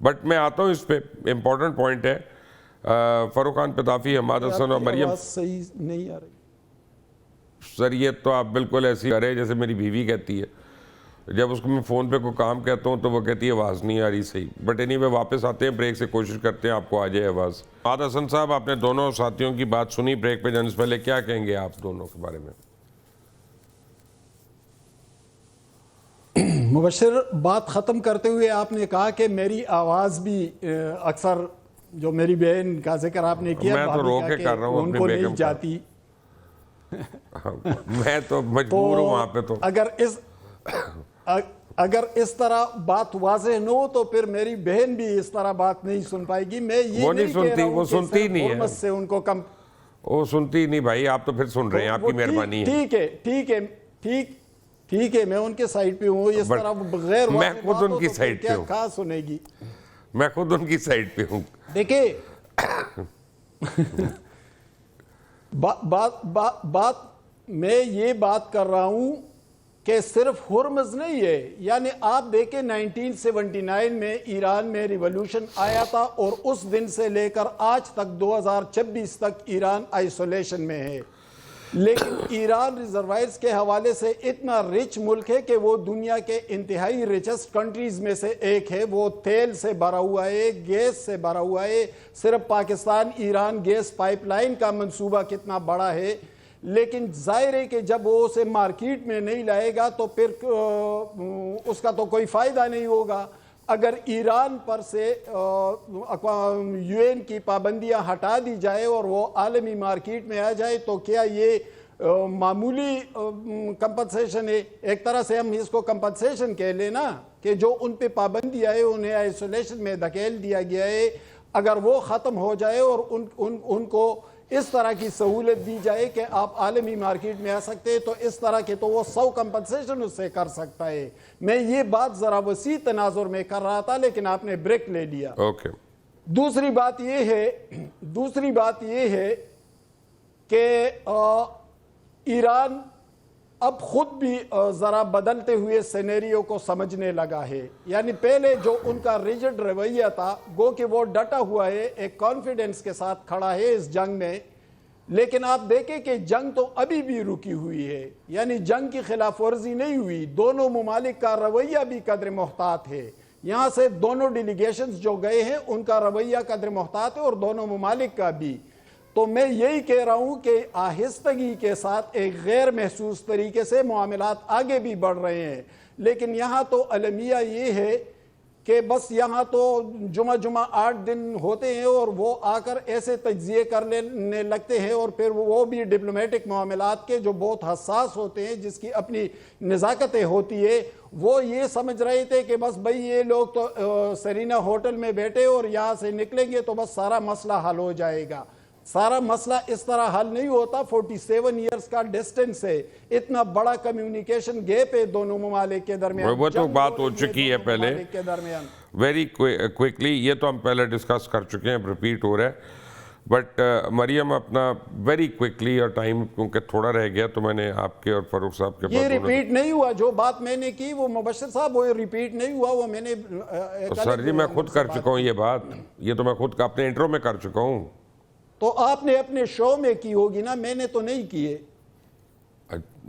But میں آتا ہوں اس پہ امپورٹنٹ پوائنٹ ہے فاروق خان پتافی، حماد حسن اور مریم. صحیح نہیں آ رہی سر یہ تو آپ بالکل ایسی کر رہے ہیں جیسے میری بیوی کہتی ہے. جب اس کو میں فون پہ کوئی کام کہتا ہوں تو وہ کہتی ہے آواز نہیں آ رہی صحیح. بٹ اینی وے واپس آتے ہیں بریک سے، کوشش کرتے ہیں آپ کو آ جائے آواز. حماد حسن صاحب، آپ نے دونوں ساتھیوں کی بات سنی بریک پہ جانے سے پہلے، کیا کہیں گے آپ دونوں کے بارے میں؟ مبشر، بات ختم کرتے ہوئے آپ نے کہا کہ میری آواز بھی اکثر جو میری بہن کا ذکر آپ نے کیا، میں تو رو کے کر رہا ہوں ان اپنی کو بیگم نہیں جاتی. میں تو مجبور ہوں وہاں پہ. تو اگر اس طرح بات واضح نہ ہو تو پھر میری بہن بھی اس طرح بات نہیں سن پائے گی. میں یہ نہیں کہہ رہا ہوں وہ سنتی نہیں ہے، حرمت سے ان کو کم، وہ سنتی نہیں بھائی. آپ تو پھر سن رہے ہیں، آپ کی مہربانی ہے. ٹھیک ہے، میں ان کے سائڈ پہ ہوں. اس طرح غیر میں واضح خود بات ان ہو کی تو سائڈ پہ کیا ہوں. کہاں سنے گی. میں خود ان کی سائڈ پہ ہوں. دیکھیں بات میں یہ بات کر رہا ہوں کہ صرف ہرمز نہیں ہے. یعنی آپ دیکھیں 1979 میں ایران میں ریولوشن آیا تھا اور اس دن سے لے کر آج تک 2026 تک ایران آئسولیشن میں ہے. لیکن ایران ریزروائرز کے حوالے سے اتنا رچ ملک ہے کہ وہ دنیا کے انتہائی ریچسٹ کنٹریز میں سے ایک ہے. وہ تیل سے بھرا ہوا ہے، گیس سے بھرا ہوا ہے. صرف Pakistan Iran gas pipe line کا منصوبہ کتنا بڑا ہے. لیکن ظاہر ہے کہ جب وہ اسے مارکیٹ میں نہیں لائے گا تو پھر اس کا تو کوئی فائدہ نہیں ہوگا. اگر ایران پر سے یو این کی پابندیاں ہٹا دی جائے اور وہ عالمی مارکیٹ میں آ جائے تو کیا یہ معمولی کمپنسیشن ہے؟ ایک طرح سے ہم اس کو کمپنسیشن کہہ لیں نا، کہ جو ان پہ پابندی آئے انہیں آئسولیشن میں دھکیل دیا گیا ہے. اگر وہ ختم ہو جائے اور ان کو اس طرح کی سہولت دی جائے کہ آپ عالمی مارکیٹ میں آ سکتے ہیں تو اس طرح کے تو وہ 100 کمپنسیشن اس سے کر سکتا ہے. میں یہ بات ذرا وسیع تناظر میں کر رہا تھا لیکن آپ نے بریک لے لیا. دوسری بات یہ ہے کہ ایران اب خود بھی ذرا بدلتے ہوئے سینیریو کو سمجھنے لگا ہے. یعنی پہلے جو ان کا ریجڈ رویہ تھا، گو کہ وہ ڈٹا ہوا ہے، ایک کانفیڈنس کے ساتھ کھڑا ہے اس جنگ میں. لیکن آپ دیکھیں کہ جنگ تو ابھی بھی رکی ہوئی ہے. یعنی جنگ کی خلاف ورزی نہیں ہوئی. دونوں ممالک کا رویہ بھی قدر محتاط ہے. یہاں سے دونوں ڈیلیگیشنز جو گئے ہیں ان کا رویہ قدر محتاط ہے اور دونوں ممالک کا بھی. تو میں یہی کہہ رہا ہوں کہ آہستگی کے ساتھ ایک غیر محسوس طریقے سے معاملات آگے بھی بڑھ رہے ہیں. لیکن یہاں تو المیہ یہ ہے کہ بس یہاں تو جمعہ 8 دن ہوتے ہیں اور وہ آ کر ایسے تجزیے کرنے لگتے ہیں اور پھر وہ بھی ڈپلومیٹک معاملات کے جو بہت حساس ہوتے ہیں، جس کی اپنی نزاکتیں ہوتی ہے. وہ یہ سمجھ رہے تھے کہ بس بھئی یہ لوگ تو سرینا ہوٹل میں بیٹھے اور یہاں سے نکلیں گے تو بس سارا مسئلہ حل ہو جائے گا. سارا مسئلہ اس طرح حل نہیں ہوتا. 47 ایئرز کا ڈسٹنس ہے، اتنا بڑا کمیونیکیشن گیپ ہے دونوں ممالک کے درمیان. وہ تو بات ہو چکی ہے پہلے ویری کوئکلی. یہ تو ہم پہلے ڈسکس کر چکے ہیں، ریپیٹ ہو رہا ہے. بٹ مریم اپنا ویری کوئکلی، اور ٹائم کیونکہ تھوڑا رہ گیا تو میں نے آپ کے اور فاروق صاحب کے یہ ریپیٹ نہیں ہوا. جو بات میں نے کی وہ مبشر صاحب وہ ریپیٹ نہیں ہوا. وہ میں نے سر جی میں خود کر چکا ہوں یہ بات. یہ تو میں خود اپنے انٹرو میں کر چکا ہوں. تو آپ نے اپنے شو میں کی ہوگی نا، میں نے تو نہیں کیے.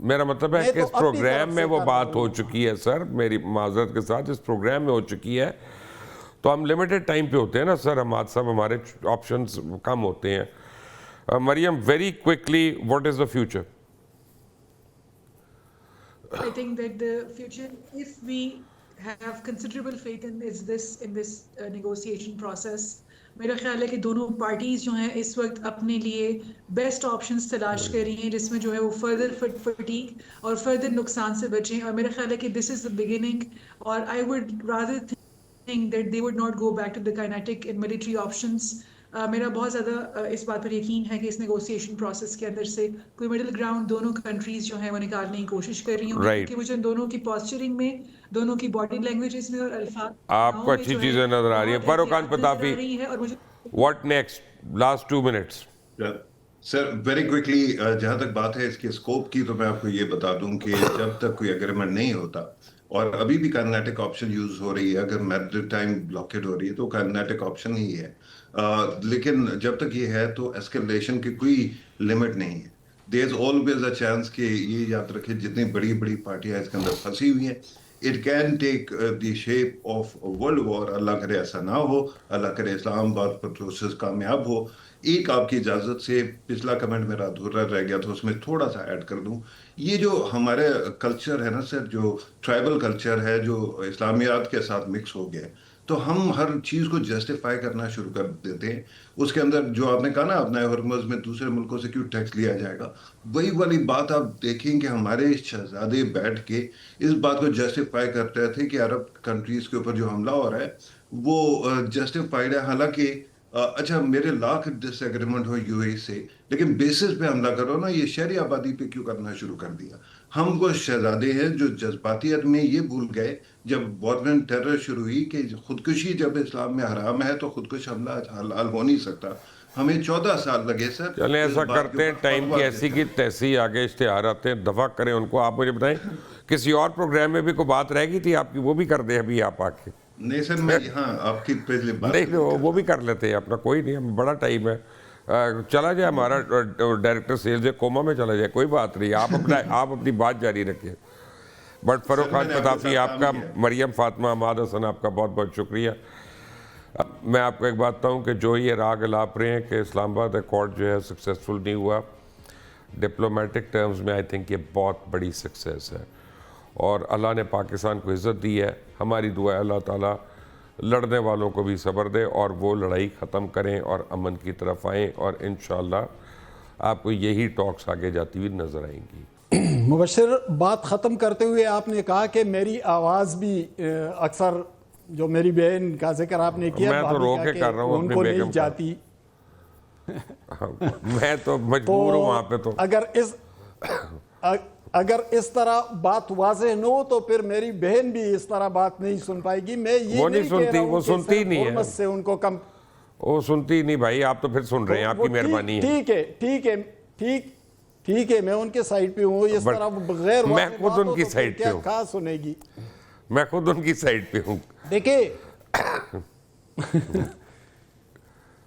میرا مطلب ہے کہ اس پروگرام میں وہ بات ہو چکی ہے سر. میری معذرت کے ساتھ اس پروگرام میں ہو چکی ہے. تو ہم لیمیٹڈ ٹائم پہ ہوتے ہیں نا سر حماد صاحب، ہمارے آپشنز کم ہوتے ہیں. Maryam very quickly, what is the future? I think that the future, if we have considerable faith in this negotiation process, میرا خیال ہے کہ دونوں پارٹیز جو ہیں اس وقت اپنے لیے بیسٹ آپشنز تلاش کر رہی ہیں جس میں جو ہے وہ فردر فٹیگ اور فردر نقصان سے بچیں. اور میرا خیال ہے کہ دس از دا بگننگ. اور I would rather think that they would not go back to the kinetic and military options. میرا بہت زیادہ اس بات پر یقین ہے کہ اس نیگوسیشن پروسیس کے اندر سے کوئی مڈل گراؤنڈ دونوں کنٹریز جو ہیں وہ نکالنے کی کوشش کر رہی ہوں گی. کیونکہ مجھے دونوں کی پاسچرنگ میں، دونوں کی باڈی لینگویجز میں اور الفاظ آپ کو اچھی چیزیں نظر آ رہی ہیں. Farooq Khan Pitafi, what next? Last 2 minutes. Sir very quickly, جہاں تک بات ہے اس کے اسکوپ کی تو میں آپ کو یہ بتا دوں کہ جب تک کوئی اگریمنٹ نہیں ہوتا اور ابھی بھی کائنیٹک آپشن یوز ہو رہی ہے. اگر میری ٹائم بلاکیڈ ہو رہی ہے تو کائنیٹک آپشن ہی ہے. لیکن جب تک یہ ہے تو ایسکیلیشن کی کوئی لمٹ نہیں ہے. دیر از آلویز اے چانس کہ یہ یاد رکھے جتنی بڑی بڑی پارٹیاں اس کے اندر پھنسی ہوئی ہیں, it can take the shape of world war. اللہ کرے ایسا نہ ہو, اللہ کرے اسلام آباد پر پروسیس کامیاب ہو. ایک آپ کی اجازت سے پچھلا کمنٹ میرا ادھورا رہ گیا تو اس میں تھوڑا سا ایڈ کر دوں. یہ جو ہمارے کلچر ہے نا سر, جو ٹرائبل کلچر ہے جو اسلامیات کے ساتھ مکس ہو گیا, تو ہم ہر چیز کو جسٹیفائی کرنا شروع کر دیتے ہیں. اس کے اندر جو آپ نے کہا نا اپنا ہرمز میں دوسرے ملکوں سے کیوں ٹیکس لیا جائے گا, وہی والی بات آپ دیکھیں کہ ہمارے شہزادے بیٹھ کے اس بات کو جسٹیفائی کرتے تھے کہ عرب کنٹریز کے اوپر جو حملہ ہو رہا ہے وہ جسٹیفائڈ ہے. حالانکہ اچھا میرے لاکھ ڈس ایگریمنٹ ہو یو اے سے, لیکن بیسس پہ حملہ کرو نا, یہ شہری آبادی پہ کیوں کرنا شروع کر دیا؟ ہم وہ شہزادے ہیں جو جذباتیت میں یہ بھول گئے جب وارن ٹیرر شروع ہوئی کہ خودکشی جب اسلام میں حرام ہے تو خودکش حملہ حلال ہو نہیں سکتا. ہمیں 14 سال لگے سر. چلیں ایسا کرتے ہیں, ٹائم کی ایسی کی تیسی آگے اشتہار آتے ہیں, دفع کریں ان کو. آپ مجھے بتائیں کسی اور پروگرام میں بھی کوئی بات رہ گئی تھی آپ کی, وہ بھی کر دیں ابھی آپ آ کے. نہیں سر, میں یہاں آپ کی پہلے بات نہیں وہ بھی کر لیتے ہیں اپنا, کوئی نہیں, ہم بڑا ٹائم ہے. چلا جائے ہمارا ڈائریکٹر سیلز کوما میں چلا جائے, کوئی بات نہیں, آپ اپنی بات جاری رکھیں. بٹ فروخ خان پتافی آپ کا, مریم فاطمہ, حماد حسن آپ کا بہت بہت شکریہ. میں آپ کو ایک بات بتاؤں کہ جو یہ راگ الاپ رہے ہیں کہ اسلام آباد ایکارڈ جو ہے سکسیسفل نہیں ہوا, ڈپلومیٹک ٹرمز میں آئی تھنک یہ بہت بڑی سکسیس ہے, اور اللہ نے پاکستان کو عزت دی ہے. ہماری دعا ہے اللہ تعالیٰ لڑنے والوں کو بھی صبر دے اور وہ لڑائی ختم کریں اور امن کی طرف آئیں, اور انشاءاللہ آپ کو یہی ٹاکس آگے جاتی ہوئی نظر آئیں گی. مبشر, بات ختم کرتے ہوئے آپ نے کہا کہ میری آواز بھی اکثر, جو میری بہن کا ذکر آپ نے کیا, میں تو رو کے کر رہا ہوں ان اپنی کو بیگم نہیں جاتی. میں تو مجبور ہوں وہاں پہ. تو اگر اس طرح بات واضح نہ ہو تو پھر میری بہن بھی اس طرح بات نہیں سن پائے گی. میں یہ وہ نہیں کہہ رہا ہوں وہ سنتی نہیں ہے, حرمت سے ان کو کم, وہ سنتی نہیں بھائی, آپ تو پھر سن رہے ہیں, آپ کی مہربانی ہے. ٹھیک ہے, میں ان کے سائیڈ پہ ہوں. اس طرح غیر میں واضح خود بات ان ہو کی تو سائیڈ پہ کیا ہوں, کہاں سنے گی. میں خود ان کی سائیڈ پہ ہوں. دیکھیں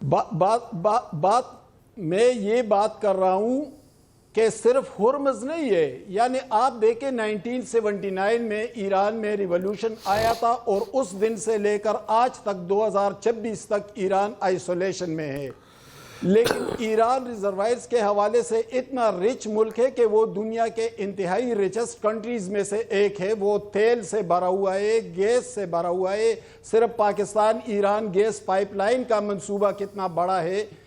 بات میں یہ بات کر رہا ہوں کہ صرف ہرمز نہیں ہے. یعنی آپ دیکھیں 1979 میں ایران میں ریولوشن آیا تھا, اور اس دن سے لے کر آج تک 2026 تک ایران آئسولیشن میں ہے. لیکن ایران ریزروائرز کے حوالے سے اتنا رچ ملک ہے کہ وہ دنیا کے انتہائی ریچسٹ کنٹریز میں سے ایک ہے. وہ تیل سے بھرا ہوا ہے, گیس سے بھرا ہوا ہے. صرف Pakistan Iran gas pipe line کا منصوبہ کتنا بڑا ہے